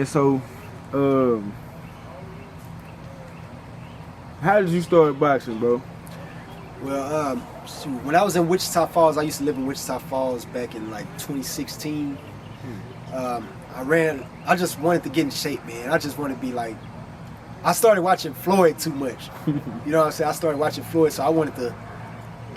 And so, how did you start boxing, bro? Well, when I was in Wichita Falls, I used to live in Wichita Falls back in like 2016. I just wanted to get in shape, man. I just wanted to be like, I started watching Floyd too much. You know what I'm saying? I started watching Floyd, so I wanted to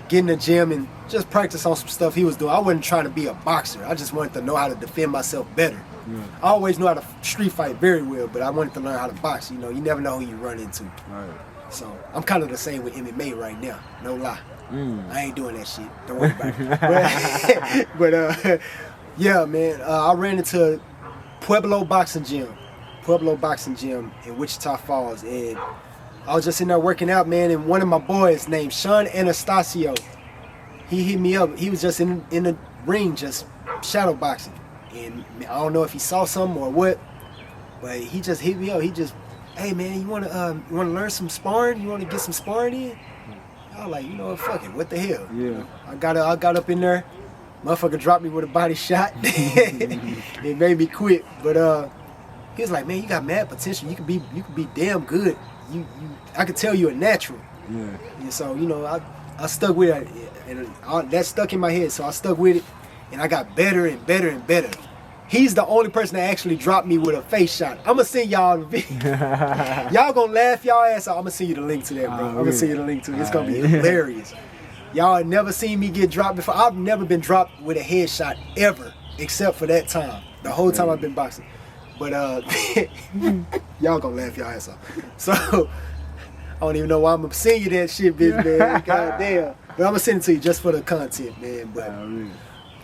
get in the gym and just practice on some stuff he was doing. I wasn't trying to be a boxer. I just wanted to know how to defend myself better. Yeah. I always knew how to street fight very well, but I wanted to learn how to box. You know, you never know who you run into. Right. So I'm kind of the same with MMA right now. No lie. I ain't doing that shit. Don't worry about it. But yeah, man. I ran into Pueblo Boxing Gym in Wichita Falls, and I was just in there working out, man. And one of my boys named Sean Anastasio, he hit me up. He was just in the ring, just shadow boxing, and I don't know if he saw something or what, but he just hit me up. He just, hey man, you wanna learn some sparring? You wanna get some sparring in? I was like, you know what, fuck it, what the hell? Yeah. I got up in there, motherfucker dropped me with a body shot. It made me quit. But he was like, man, you got mad potential. You could be damn good. I could tell you're a natural. Yeah. And so, you know, I stuck with it, and that stuck in my head. So I stuck with it, and I got better and better and better. He's the only person that actually dropped me with a face shot. I'm gonna send y'all the video. Y'all gonna laugh y'all ass off. I'm gonna send you the link to that, bro. I'm gonna send you the link to it. It's gonna be hilarious. Y'all have never seen me get dropped before. I've never been dropped with a headshot ever, except for that time. The whole time I've been boxing. But y'all gonna laugh y'all ass off. So I don't even know why I'm gonna send you that shit, bitch, man. God damn. But I'm gonna send it to you just for the content, man. But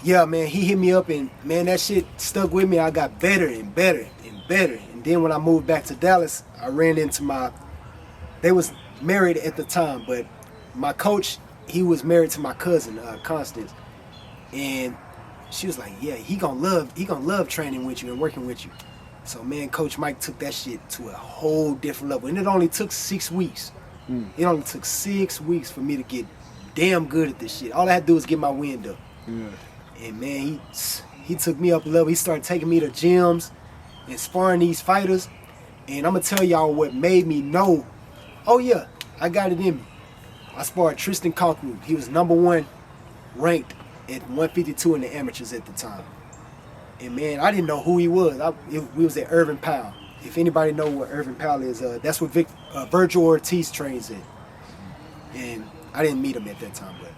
yeah, man, he hit me up, and man, that shit stuck with me. I got better and better and better. And then when I moved back to Dallas, I ran into they was married at the time, but my coach, he was married to my cousin, Constance. And she was like, yeah, he gonna love training with you and working with you. So man, Coach Mike took that shit to a whole different level. And it only took 6 weeks. It only took 6 weeks for me to get damn good at this shit. All I had to do was get my wind up. Yeah. And man, he took me up a level. He started taking me to gyms and sparring these fighters. And I'm gonna tell y'all what made me know, oh yeah, I got it in me. I sparred Tristan Kalkreuth. He was #1 ranked at 152 in the amateurs at the time. And man, I didn't know who he was. We was at Irvin Powell. If anybody know what Irvin Powell is, that's what Virgil Ortiz trains at. And I didn't meet him at that time, but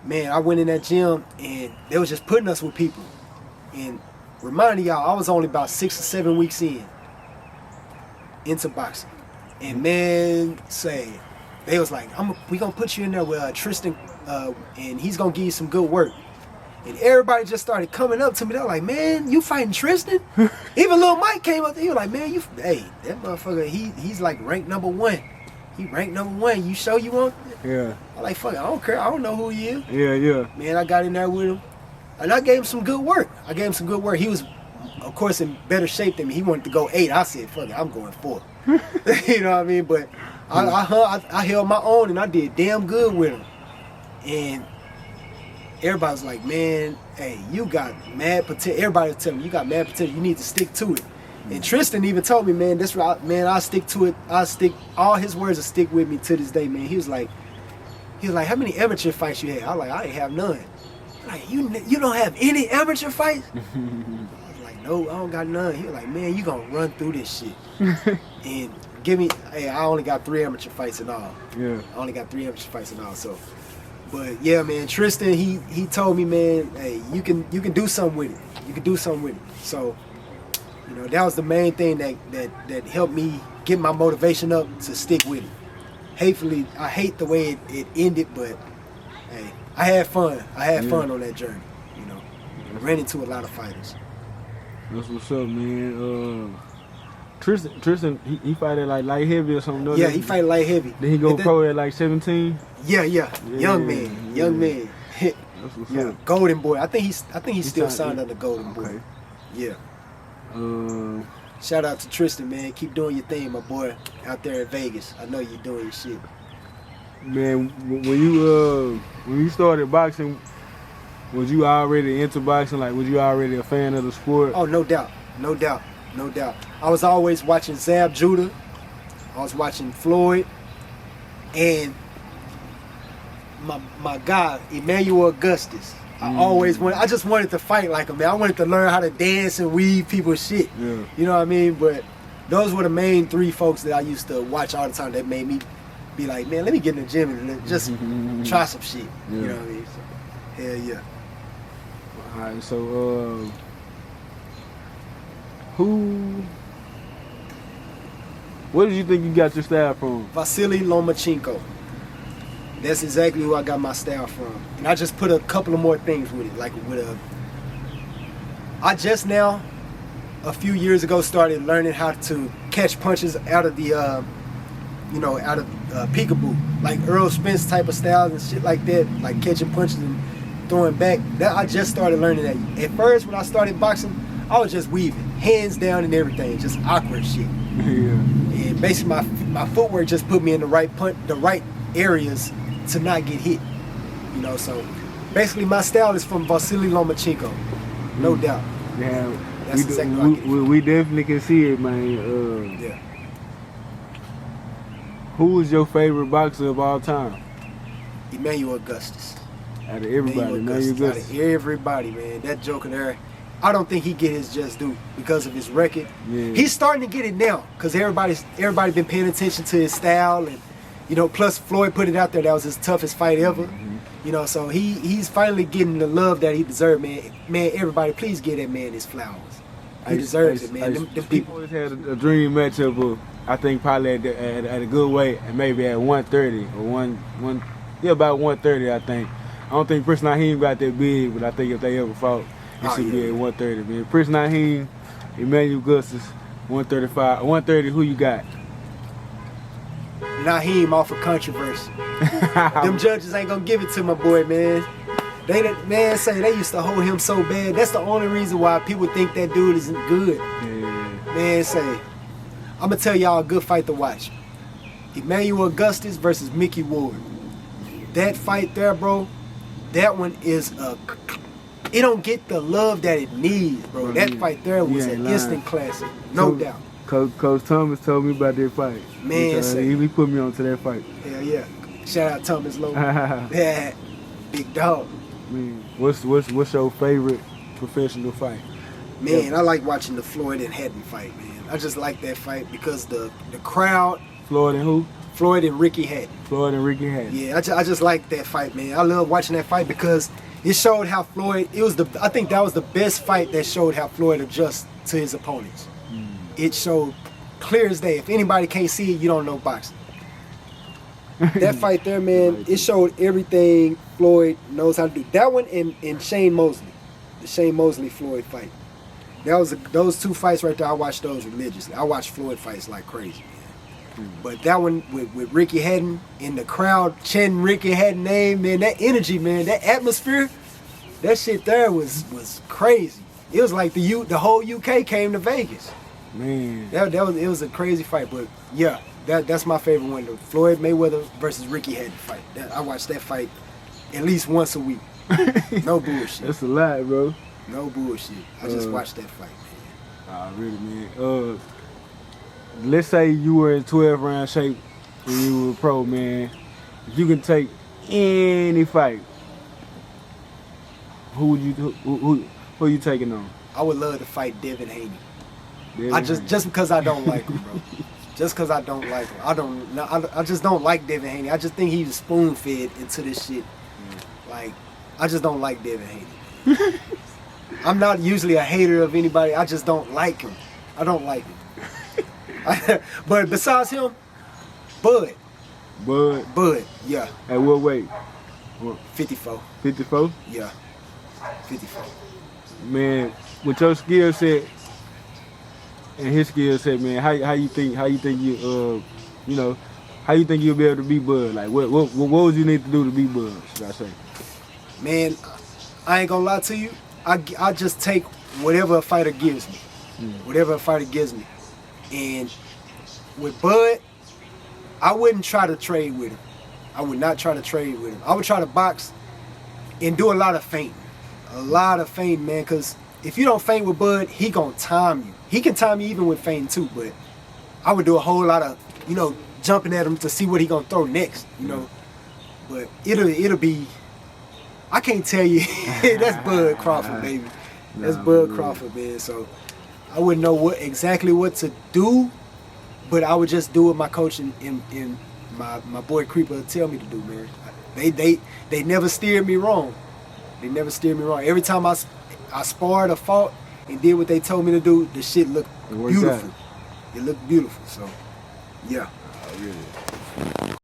man, I went in that gym and they was just putting us with people. And reminding y'all, I was only about 6 or 7 weeks into boxing. And man, they was like, we gonna put you in there with Tristan, and he's gonna give you some good work. And everybody just started coming up to me. They're like, man, you fighting Tristan? Even Lil Mike came up to me. He was like, man, hey, that motherfucker, he's like ranked #1. He ranked #1. You sure you want? Yeah. I'm like, fuck it, I don't care. I don't know who he is. Yeah. Man, I got in there with him. And I gave him some good work. He was, of course, in better shape than me. He wanted to go 8. I said, fuck it, I'm going 4. You know what I mean? But I held my own, and I did damn good with him. And everybody was like, man, hey, you got mad potential. Everybody was telling me, you got mad potential. You need to stick to it. And Tristan even told me, man, that's right, man, I'll stick to it. All his words will stick with me to this day, man. He was like, how many amateur fights you had? I was like, I ain't have none. Like, you don't have any amateur fights? I was like, no, I don't got none. He was like, man, you gonna run through this shit. And I only got 3 amateur fights in all. Yeah. I only got 3 amateur fights in all, so. But yeah, man, Tristan, he told me, man, hey, you can do something with it. You can do something with it. So, you know, that was the main thing that helped me get my motivation up to stick with it. Hatefully, I hate the way it ended, but hey, I had fun. I had fun on that journey. You know, ran into a lot of fighters. That's what's up, man. Tristan, he fight at like light heavy or something. Yeah, he fight light heavy. Then he go pro at like 17. Yeah. Young man. That's what's up. Golden Boy. I think he's still signed under Golden Boy. Yeah. Shout out to Tristan, man. Keep doing your thing, my boy, out there in Vegas. I know you're doing your shit. Man, when you started boxing, was you already into boxing? Like, was you already a fan of the sport? Oh, no doubt. No doubt. I was always watching Zab Judah. I was watching Floyd. And my guy, Emmanuel Augustus. I just wanted to fight like him, man. I wanted to learn how to dance and weave people's shit. Yeah. You know what I mean? But those were the main 3 folks that I used to watch all the time that made me be like, man, let me get in the gym and just try some shit. Yeah. You know what I mean? So, hell yeah. All right, so where did you think you got your style from? Vasily Lomachenko. That's exactly who I got my style from. And I just put a couple of more things with it. I just now, a few years ago, started learning how to catch punches out of the, out of peekaboo. Like Earl Spence type of styles and shit like that. Like catching punches and throwing back. That I just started learning that. At first, when I started boxing, I was just weaving. Hands down and everything. Just awkward shit. Yeah. And basically my footwork just put me in the right areas to not get hit. So basically my style is from Vasily Lomachenko. No doubt. Yeah. That's exactly what I get. We definitely can see it, man. Yeah. Who is your favorite boxer of all time? Emmanuel Augustus. Out of everybody, Emmanuel Augustus. Out of everybody, man. That joker there, I don't think he get his just due because of his record. Yeah. He's starting to get it now because everybody been paying attention to his style, and plus Floyd put it out there that was his toughest fight ever. Mm-hmm. So he's finally getting the love that he deserved, man. Man, everybody, please give that man his flowers. He deserves it, man. Them people always had a dream matchup of, I think probably at a good weight, and maybe at 130 or about 130. I think. I don't think Prince Naheem got that big, but I think if they ever fought, it should be at 130, man. Prince Naheem, Emmanuel Augustus, 135. 130, who you got? Naheem off of controversy. Them judges ain't gonna give it to my boy, man. They used to hold him so bad. That's the only reason why people think that dude isn't good. Yeah. Man, I'm gonna tell y'all a good fight to watch. Emmanuel Augustus versus Mickey Ward. That fight there, bro, that one is it don't get the love that it needs, bro. That fight there was an instant classic, no doubt. Coach Thomas told me about that fight. Man, he put me on to that fight. Hell yeah. Shout out Thomas Lowe. Yeah, big dog. Man, what's your favorite professional fight? Man, I like watching the Floyd and Hatton fight, man. I just like that fight because the crowd. Floyd and who? Floyd and Ricky Hatton. Floyd and Ricky Hatton. Yeah, I just like that fight, man. I love watching that fight because it showed how Floyd. I think that was the best fight that showed how Floyd adjusts to his opponents. It showed clear as day. If anybody can't see it, you don't know boxing. That fight there, man, it showed everything Floyd knows how to do. That one and Shane Mosley, the Shane Mosley Floyd fight. Those 2 fights right there. I watched those religiously. I watched Floyd fights like crazy, man. But that one with Ricky Hatton in the crowd chanting Ricky Hatton name, man, that energy, man, that atmosphere, that shit there was crazy. It was like the whole UK came to Vegas. Man, it was a crazy fight, but yeah, that's my favorite one. The Floyd Mayweather versus Ricky Hatton fight. I watch that fight at least once a week. No bullshit. That's a lot, bro. No bullshit. I just watched that fight, man. Really, man. Let's say you were in 12-round shape when you were a pro, man. If you can take any fight, who are you taking on? I would love to fight Devin Haney. Just because I don't like him, bro. Just because I don't like him. I just don't like Devin Haney. I just think he's spoon-fed into this shit. Like, I just don't like Devin Haney. I'm not usually a hater of anybody. I just don't like him. I don't like him. But besides him, Bud. Bud, yeah. At what weight? 54. 54? Yeah. 54. Man, with your skill set and his skill set, man, how you think you how you think you'll be able to beat Bud? Like what would you need to do to beat Bud, should I say? Man, I ain't gonna lie to you. I just take whatever a fighter gives me. Whatever a fighter gives me. And with Bud, I wouldn't try to trade with him. I would not try to trade with him. I would try to box and do a lot of feinting. A lot of feinting, man, because if you don't feint with Bud, he gonna time you. He can time you even with feint too, but I would do a whole lot of, you know, jumping at him to see what he gonna throw next, you know. But it'll be, I can't tell you. That's Bud Crawford, baby. That's Bud Crawford, man. So I wouldn't know exactly what to do, but I would just do what my coach and my boy Creeper tell me to do, man. They never steered me wrong. They never steered me wrong. Every time I sparred or fought and did what they told me to do, the shit looked beautiful. It looked beautiful. So, yeah. Oh, really?